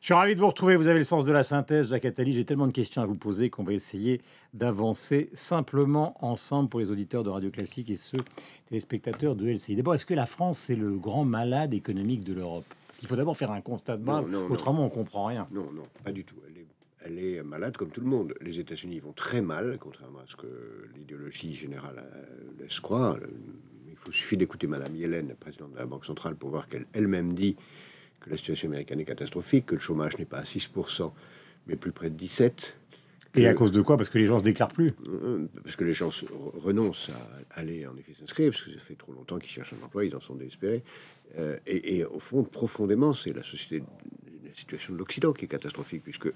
Je suis ravi de vous retrouver. Vous avez le sens de la synthèse, Jacques Attali. J'ai tellement de questions à vous poser qu'on va essayer d'avancer simplement ensemble pour les auditeurs de Radio Classique et ceux téléspectateurs de LCI. D'abord, est-ce que la France, c'est le grand malade économique de l'Europe? Parce qu'il faut d'abord faire un constat de base, autrement on comprend rien. Non, pas du tout. Elle est malade comme tout le monde. Les États-Unis vont très mal, contrairement à ce que l'idéologie générale laisse croire. Il suffit d'écouter Madame Yellen, présidente de la Banque centrale, pour voir qu'elle elle-même dit que la situation américaine est catastrophique, que le chômage n'est pas à 6%, mais plus près de 17%. Et à cause de quoi? Parce que les gens se déclarent plus. Parce que les gens renoncent à aller en effet s'inscrire, parce que ça fait trop longtemps qu'ils cherchent un emploi, ils en sont désespérés. Et au fond, profondément, c'est la situation de l'Occident qui est catastrophique, puisque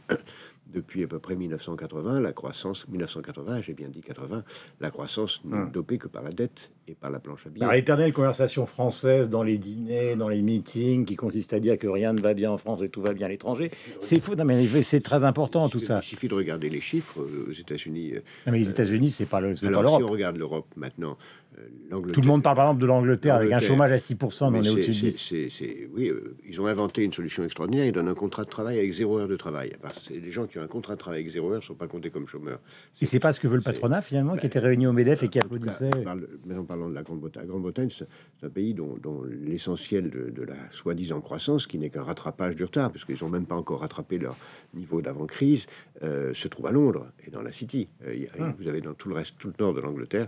depuis à peu près 1980, la croissance, 1980, j'ai bien dit 80, la croissance n'est dopée que par la dette et par la planche à billets. Par l'éternelle conversation française dans les dîners, dans les meetings, qui consiste à dire que rien ne va bien en France et tout va bien à l'étranger. C'est faux. Non, mais c'est très important tout ça. Il suffit de regarder les chiffres aux États-Unis. Non, mais les États-Unis, c'est pas l'Europe. Si on regarde l'Europe maintenant, tout le monde parle par exemple de l'Angleterre avec un chômage à 6%, mais on est au-dessus de 10. Oui, ils ont inventé une solution extraordinaire. Ils donnent un contrat de travail avec 0 heure de travail. Les gens qui ont un contrat de travail avec 0 heure ne sont pas comptés comme chômeurs. Et c'est pas ce que veut le patronat finalement, qui était réuni au MEDEF et qui applaudissait. Mais en parlant de la Grande-Bretagne, c'est un pays dont l'essentiel de la soi-disant croissance, qui n'est qu'un rattrapage du retard, parce qu'ils n'ont même pas encore rattrapé leur niveau d'avant-crise, se trouve à Londres et dans la City. Vous avez dans tout le nord de l'Angleterre,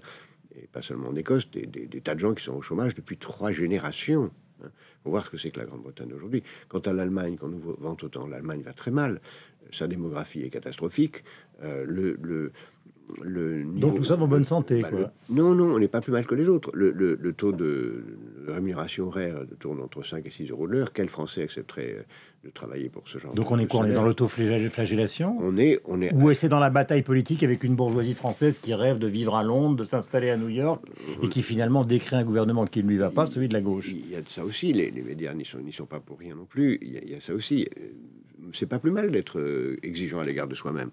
et pas seulement en Écosse, des tas de gens qui sont au chômage depuis 3 générations. Faut voir ce que c'est que la Grande-Bretagne aujourd'hui. Quant à l'Allemagne, quand nous vante autant, l'Allemagne va très mal. Sa démographie est catastrophique. Donc nous sommes en bonne santé, quoi. Non, on n'est pas plus mal que les autres. Le taux de rémunération horaire tourne entre 5 et 6 euros de l'heure. Quel Français accepterait de travailler pour ce genre Donc on est quoi? On est dans l'autoflagellation? On est... Ou c'est dans la bataille politique avec une bourgeoisie française qui rêve de vivre à Londres, de s'installer à New York, et qui finalement décrit un gouvernement qui ne lui va pas, celui de la gauche. Il y a de ça aussi. Les médias n'y sont pas pour rien non plus. Il y a ça aussi. C'est pas plus mal d'être exigeant à l'égard de soi-même.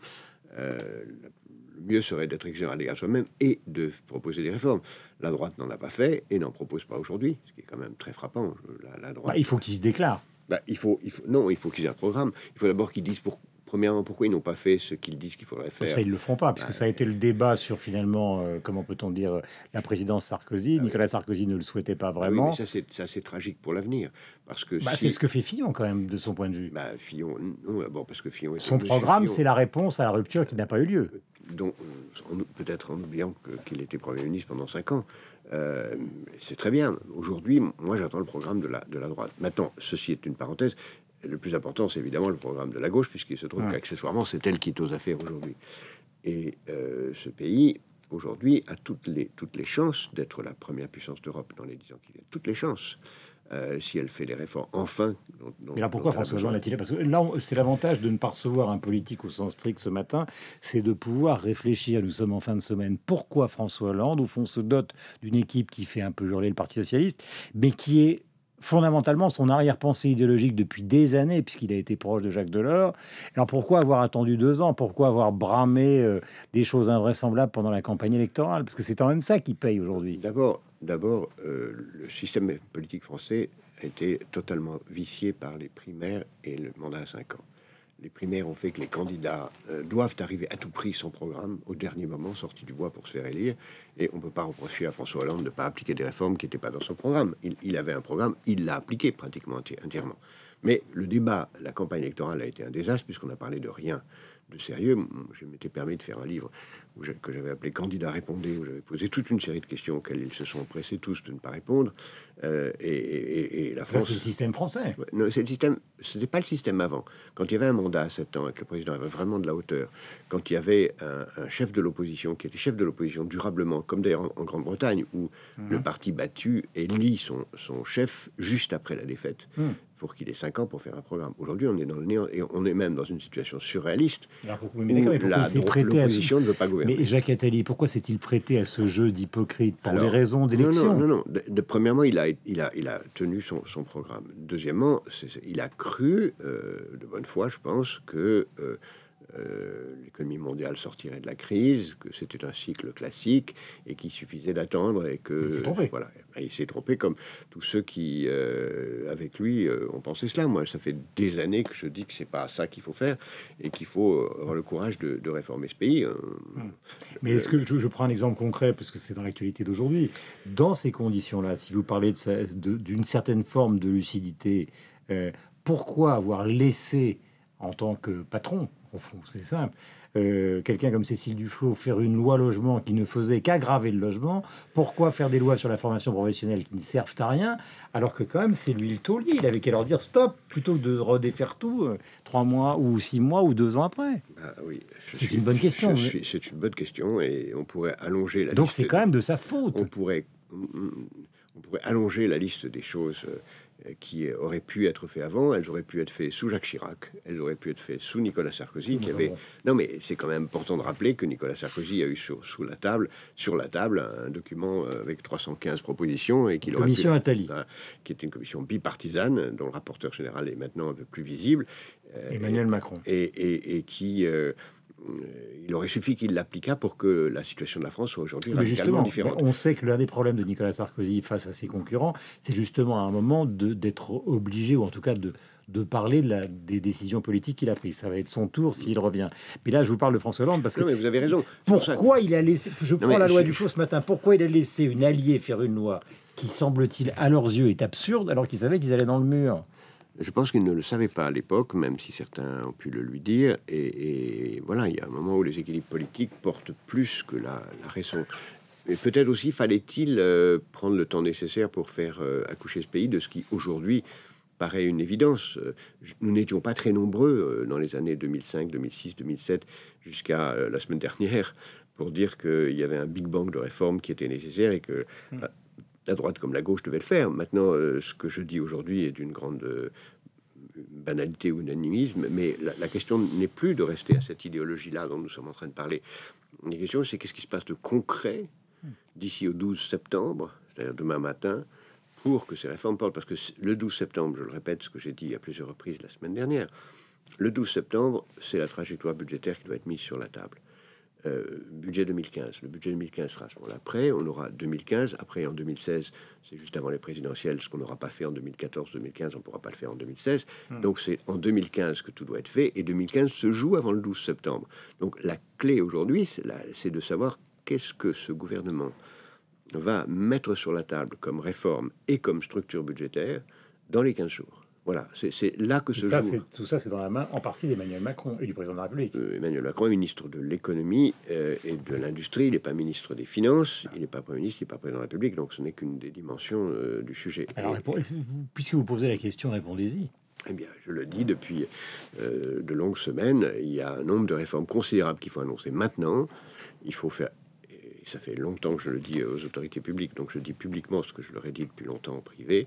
Le mieux serait d'être exigeant à l'égard de soi-même et de proposer des réformes. La droite n'en a pas fait et n'en propose pas aujourd'hui, ce qui est quand même très frappant. La droite... il faut qu'ils se déclarent. Il faut qu'ils aient un programme. Il faut d'abord qu'ils disent premièrement pourquoi ils n'ont pas fait ce qu'ils disent qu'il faudrait faire. Ça, ils le feront pas, puisque ça a été le débat sur finalement, comment peut-on dire, la présidence Sarkozy. Nicolas Sarkozy ne le souhaitait pas vraiment. Oui, mais ça c'est tragique pour l'avenir, parce que c'est ce que fait Fillon quand même de son point de vue. Fillon, non, d'abord parce que Fillon. Son programme, c'est la réponse à la rupture qui n'a pas eu lieu. Donc peut-être en oubliant qu'il était Premier ministre pendant 5 ans. C'est très bien. Aujourd'hui, moi j'attends le programme de la droite. Maintenant, ceci est une parenthèse. Le plus important, c'est évidemment le programme de la gauche, puisqu'il se trouve qu'accessoirement, c'est elle qui est aux affaires aujourd'hui. Et ce pays, aujourd'hui, a toutes les chances d'être la première puissance d'Europe dans les 10 ans qui viennent. Toutes les chances. Si elle fait les réformes, enfin. Mais là, pourquoi François Hollande l'a-t-il? Parce que là, c'est l'avantage de ne pas recevoir un politique au sens strict ce matin, c'est de pouvoir réfléchir. Nous sommes en fin de semaine. Pourquoi François Hollande, au fond, se dote d'une équipe qui fait un peu hurler le Parti socialiste, mais qui est fondamentalement son arrière-pensée idéologique depuis des années, puisqu'il a été proche de Jacques Delors. Alors pourquoi avoir attendu 2 ans? Pourquoi avoir bramé des choses invraisemblables pendant la campagne électorale? Parce que c'est quand même ça qui paye aujourd'hui. D'abord, le système politique français a été totalement vicié par les primaires et le mandat à 5 ans. Les primaires ont fait que les candidats doivent arriver à tout prix son programme au dernier moment, sorti du bois pour se faire élire. Et on ne peut pas reprocher à François Hollande de ne pas appliquer des réformes qui n'étaient pas dans son programme. Il avait un programme, il l'a appliqué pratiquement entièrement. Mais le débat, la campagne électorale a été un désastre puisqu'on a parlé de rien de sérieux. Je m'étais permis de faire un livre que j'avais appelé Candidat répondez, où j'avais posé toute une série de questions auxquelles ils se sont pressés tous de ne pas répondre. Et la France... Ça, c'est le système français. Non, c'est le système. Ce n'est pas le système avant. Quand il y avait un mandat à 7 ans et que le président avait vraiment de la hauteur, quand il y avait un chef de l'opposition qui était chef de l'opposition durablement, comme d'ailleurs en Grande-Bretagne, où le parti battu élit son chef juste après la défaite, pour qu'il ait 5 ans pour faire un programme. Aujourd'hui, on est dans le néant et on est même dans une situation surréaliste où l'opposition ne veut pas gouverner. Mais Jacques Attali, pourquoi s'est-il prêté à ce jeu d'hypocrite? Pour des raisons d'élection? Non. Premièrement, il a tenu son programme. Deuxièmement, il a cru, de bonne foi, je pense, que l'économie mondiale sortirait de la crise, que c'était un cycle classique et qu'il suffisait d'attendre et que voilà, il s'est trompé comme tous ceux qui avec lui ont pensé cela. Moi, ça fait des années que je dis que c'est pas ça qu'il faut faire et qu'il faut avoir le courage de réformer ce pays. Mais est-ce que je prends un exemple concret parce que c'est dans l'actualité d'aujourd'hui. Dans ces conditions-là, si vous parlez d'une certaine forme de lucidité, pourquoi avoir laissé en tant que patron, au fond, c'est simple, quelqu'un comme Cécile Duflot faire une loi logement qui ne faisait qu'aggraver le logement? Pourquoi faire des lois sur la formation professionnelle qui ne servent à rien, alors que quand même c'est lui le taulier? Il avait qu'à leur dire stop, plutôt que de redéfaire tout 3 mois ou 6 mois ou 2 ans après. Oui, c'est une bonne question. C'est une bonne question et on pourrait allonger la Donc liste. C'est quand même de sa faute. On pourrait allonger la liste des choses qui auraient pu être faites avant. Elles auraient pu être faites sous Jacques Chirac, elles auraient pu être faites sous Nicolas Sarkozy, qui avait... Non, mais c'est quand même important de rappeler que Nicolas Sarkozy a eu sur la table un document avec 315 propositions et qu'il aurait pu... Attali. Qui était une commission bipartisane, dont le rapporteur général est maintenant un peu plus visible. Emmanuel Macron. Et qui... il aurait suffi qu'il l'appliquât pour que la situation de la France soit aujourd'hui radicalement différente. On sait que l'un des problèmes de Nicolas Sarkozy face à ses concurrents, c'est justement à un moment d'être obligé, ou en tout cas de parler des décisions politiques qu'il a prises. Ça va être son tour s'il revient. Mais là, je vous parle de François Hollande parce que... Non, mais vous avez raison. Pourquoi il a laissé... Je prends la loi Duflot ce matin. Pourquoi il a laissé une alliée faire une loi qui, semble-t-il, à leurs yeux, est absurde, alors qu'ils savaient qu'ils allaient dans le mur? Je pense qu'il ne le savait pas à l'époque, même si certains ont pu le lui dire. Et voilà, il y a un moment où les équilibres politiques portent plus que la raison. Mais peut-être aussi fallait-il prendre le temps nécessaire pour faire accoucher ce pays de ce qui aujourd'hui paraît une évidence. Nous n'étions pas très nombreux dans les années 2005, 2006, 2007, jusqu'à la semaine dernière, pour dire qu'il y avait un big bang de réformes qui était nécessaire et que la droite comme la gauche devait le faire. Maintenant, ce que je dis aujourd'hui est d'une grande banalité ou unanimisme, mais la question n'est plus de rester à cette idéologie-là dont nous sommes en train de parler. La question, c'est qu'est-ce qui se passe de concret d'ici au 12 septembre, c'est-à-dire demain matin, pour que ces réformes portent. Parce que le 12 septembre, je le répète, ce que j'ai dit à plusieurs reprises la semaine dernière, le 12 septembre, c'est la trajectoire budgétaire qui doit être mise sur la table. Budget 2015. Le budget 2015 sera à ce moment-là prêt. On aura 2015. Après, en 2016, c'est juste avant les présidentielles. Ce qu'on n'aura pas fait en 2014-2015, on ne pourra pas le faire en 2016. Donc, c'est en 2015 que tout doit être fait. Et 2015 se joue avant le 12 septembre. Donc, la clé aujourd'hui, c'est de savoir qu'est-ce que ce gouvernement va mettre sur la table comme réforme et comme structure budgétaire dans les 15 jours. Voilà, c'est là que se joue. Tout ça, c'est dans la main en partie d'Emmanuel Macron et du président de la République. Emmanuel Macron est ministre de l'économie et de l'industrie. Il n'est pas ministre des Finances. Il n'est pas Premier ministre. Il n'est pas président de la République. Donc, ce n'est qu'une des dimensions du sujet. Alors, puisque vous posez la question, répondez-y. Eh bien, je le dis depuis de longues semaines. Il y a un nombre de réformes considérables qu'il faut annoncer maintenant. Il faut faire... Et ça fait longtemps que je le dis aux autorités publiques. Donc, je dis publiquement ce que je leur ai dit depuis longtemps en privé.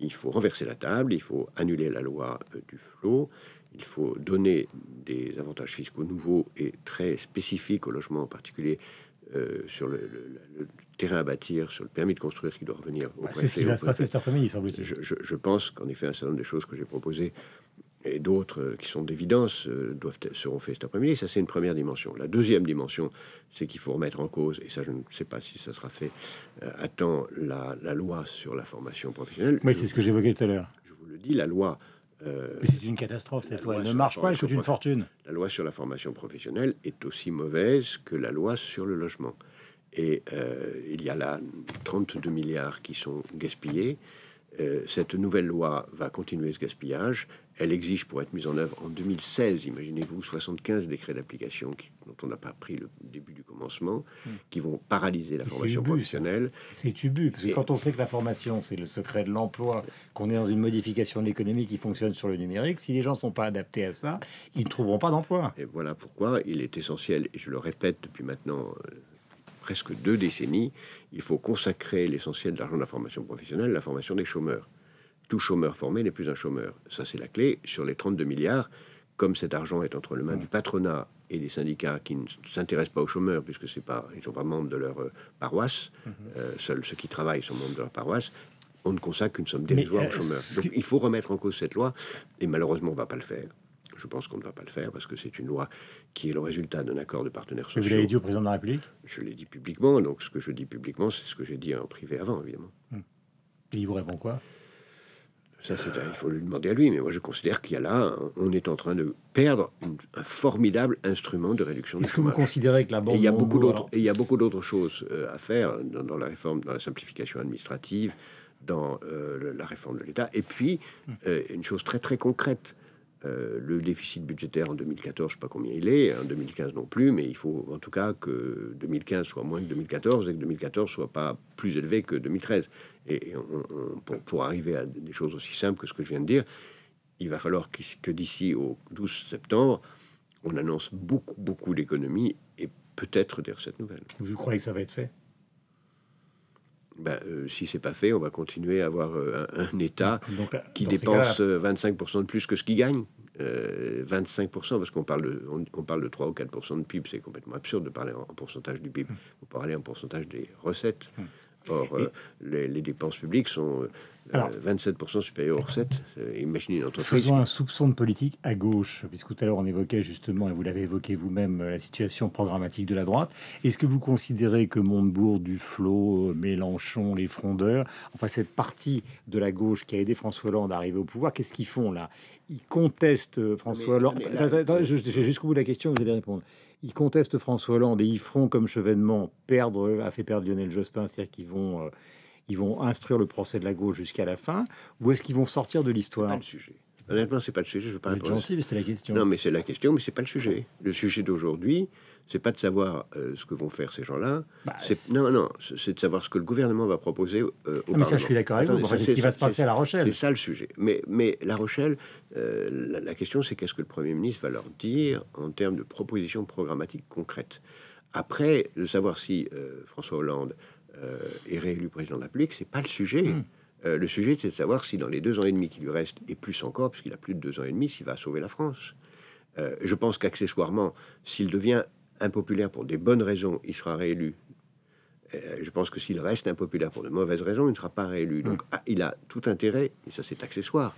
Il faut renverser la table, il faut annuler la loi Duflot, il faut donner des avantages fiscaux nouveaux et très spécifiques au logement, en particulier sur le terrain à bâtir, sur le permis de construire qui doit revenir au préfet. C'est ce qui va se passer cet après-midi, semble-t-il. Je pense qu'en effet, un certain nombre de choses que j'ai proposées et d'autres qui sont d'évidence seront faites cet après-midi. Ça, c'est une première dimension. La deuxième dimension, c'est qu'il faut remettre en cause, et ça, je ne sais pas si ça sera fait à temps, la loi sur la formation professionnelle. Oui, c'est ce que j'évoquais tout à l'heure. Je vous le dis, la loi... Mais c'est une catastrophe, cette loi. Elle ne marche pas, elle coûte une fortune. La loi sur la formation professionnelle est aussi mauvaise que la loi sur le logement. Et il y a là 32 milliards qui sont gaspillés. Cette nouvelle loi va continuer ce gaspillage. Elle exige, pour être mise en œuvre en 2016, imaginez-vous, 75 décrets d'application dont on n'a pas pris le début du commencement, qui vont paralyser la formation professionnelle. C'est ubu, parce que quand on sait que la formation, c'est le secret de l'emploi, qu'on est dans une modification de l'économie qui fonctionne sur le numérique, si les gens ne sont pas adaptés à ça, ils ne trouveront pas d'emploi. Et voilà pourquoi il est essentiel, et je le répète depuis maintenant... presque 2 décennies, il faut consacrer l'essentiel de l'argent de la formation professionnelle, la formation des chômeurs. Tout chômeur formé n'est plus un chômeur. Ça, c'est la clé. Sur les 32 milliards, comme cet argent est entre les mains du patronat et des syndicats qui ne s'intéressent pas aux chômeurs, puisque ils ne sont pas membres de leur paroisse, seuls ceux qui travaillent sont membres de leur paroisse, on ne consacre qu'une somme dérisoire aux chômeurs. Donc, il faut remettre en cause cette loi, et malheureusement, on ne va pas le faire. Je pense qu'on ne va pas le faire parce que c'est une loi qui est le résultat d'un accord de partenaires sociaux. Vous l'avez dit au président de la République? Je l'ai dit publiquement, donc ce que je dis publiquement, c'est ce que j'ai dit en privé avant, évidemment. Et il vous répond quoi? Ça, il faut lui demander à lui, mais moi je considère qu'il y a là, on est en train de perdre un formidable instrument de réduction du chômage. Est-ce que vous considérez que la banque... Et il y a beaucoup d'autres, et il y a beaucoup d'autres choses à faire dans la réforme, dans la simplification administrative, dans la réforme de l'État. Et puis, une chose très très concrète, le déficit budgétaire en 2014, je ne sais pas combien il est, en 2015 non plus, mais il faut en tout cas que 2015 soit moins que 2014 et que 2014 soit pas plus élevé que 2013. Et pour arriver à des choses aussi simples que ce que je viens de dire, il va falloir que d'ici au 12 septembre, on annonce beaucoup d'économies et peut-être des recettes nouvelles. Vous croyez que ça va être fait? Si c'est pas fait, on va continuer à avoir un État qui dépense 25% de plus que ce qu'il gagne. 25%, parce qu'on parle de 3 ou 4% de PIB, c'est complètement absurde de parler en pourcentage du PIB. Il faut parler en pourcentage des recettes. Or, les dépenses publiques sont 27% supérieures aux recettes. Imaginez une entreprise. Faisons un soupçon de politique à gauche, puisque tout à l'heure on évoquait justement, et vous l'avez évoqué vous-même, la situation programmatique de la droite. Est-ce que vous considérez que Montebourg, Duflot, Mélenchon, les frondeurs, enfin cette partie de la gauche qui a aidé François Hollande à arriver au pouvoir, qu'est-ce qu'ils font là? Ils contestent François Hollande. Je vais jusqu'au bout de la question, vous allez répondre. Ils contestent François Hollande et ils feront comme Chevènement a fait perdre Lionel Jospin, c'est-à-dire qu'ils vont instruire le procès de la gauche jusqu'à la fin, ou est-ce qu'ils vont sortir de l'histoire? C'est pas le sujet. Honnêtement, c'est pas le sujet. Je veux pas répondre. Gentil, mais c'est la question. Non, mais c'est la question, mais c'est pas le sujet. Le sujet d'aujourd'hui, c'est pas de savoir ce que vont faire ces gens-là. Non, c'est de savoir ce que le gouvernement va proposer au Parlement. Mais ça, je suis d'accord avec vous. C'est ce qui va se passer à La Rochelle. C'est ça le sujet. Mais La Rochelle, la question, c'est qu'est-ce que le Premier ministre va leur dire en termes de propositions programmatiques concrètes. Après, de savoir si François Hollande est réélu président de la République, c'est pas le sujet. Le sujet, c'est de savoir si dans les 2 ans et demi qui lui restent, et plus encore, puisqu'il a plus de 2 ans et demi, s'il va sauver la France. Je pense qu'accessoirement, s'il devient impopulaire pour des bonnes raisons, il sera réélu. Je pense que s'il reste impopulaire pour de mauvaises raisons, il ne sera pas réélu. Donc, il a tout intérêt, et ça c'est accessoire,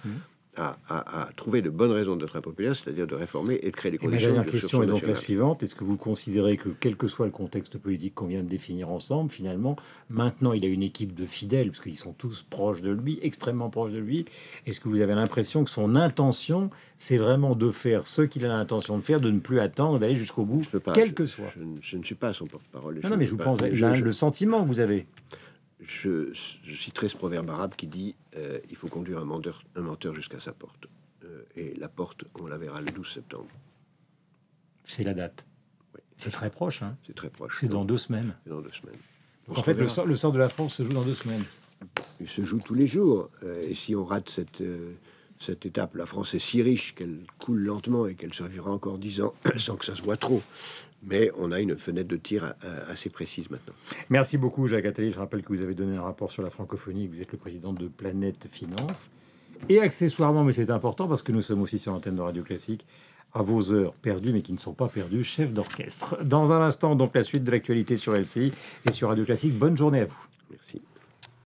à trouver de bonnes raisons d'être impopulaire, c'est-à-dire de réformer et de créer les conditions. La dernière question est donc la suivante. Est-ce que vous considérez que, quel que soit le contexte politique qu'on vient de définir ensemble, finalement, maintenant il a une équipe de fidèles, parce qu'ils sont tous proches de lui, extrêmement proches de lui, est-ce que vous avez l'impression que son intention, c'est vraiment de faire ce qu'il a l'intention de faire, de ne plus attendre, d'aller jusqu'au bout, quel que soit? Je ne suis pas son porte-parole. Non, mais je vous pense, le sentiment que vous avez. Je citerai ce proverbe arabe qui dit il faut conduire un menteur jusqu'à sa porte. Et la porte, on la verra le 12 septembre. C'est la date. Oui. C'est très proche. Hein. C'est très proche. C'est dans 2 semaines. C'est dans 2 semaines. Donc en fait, le sort de la France se joue dans 2 semaines. Il se joue tous les jours. Et si on rate cette étape, la France est si riche qu'elle coule lentement et qu'elle survivra encore 10 ans sans que ça se voit trop. Mais on a une fenêtre de tir assez précise maintenant. Merci beaucoup, Jacques Attali. Je rappelle que vous avez donné un rapport sur la francophonie, que vous êtes le président de Planète Finance. Et accessoirement, mais c'est important parce que nous sommes aussi sur l'antenne de Radio Classique, à vos heures perdues, mais qui ne sont pas perdues, chef d'orchestre. Dans un instant, donc, la suite de l'actualité sur LCI et sur Radio Classique. Bonne journée à vous. Merci.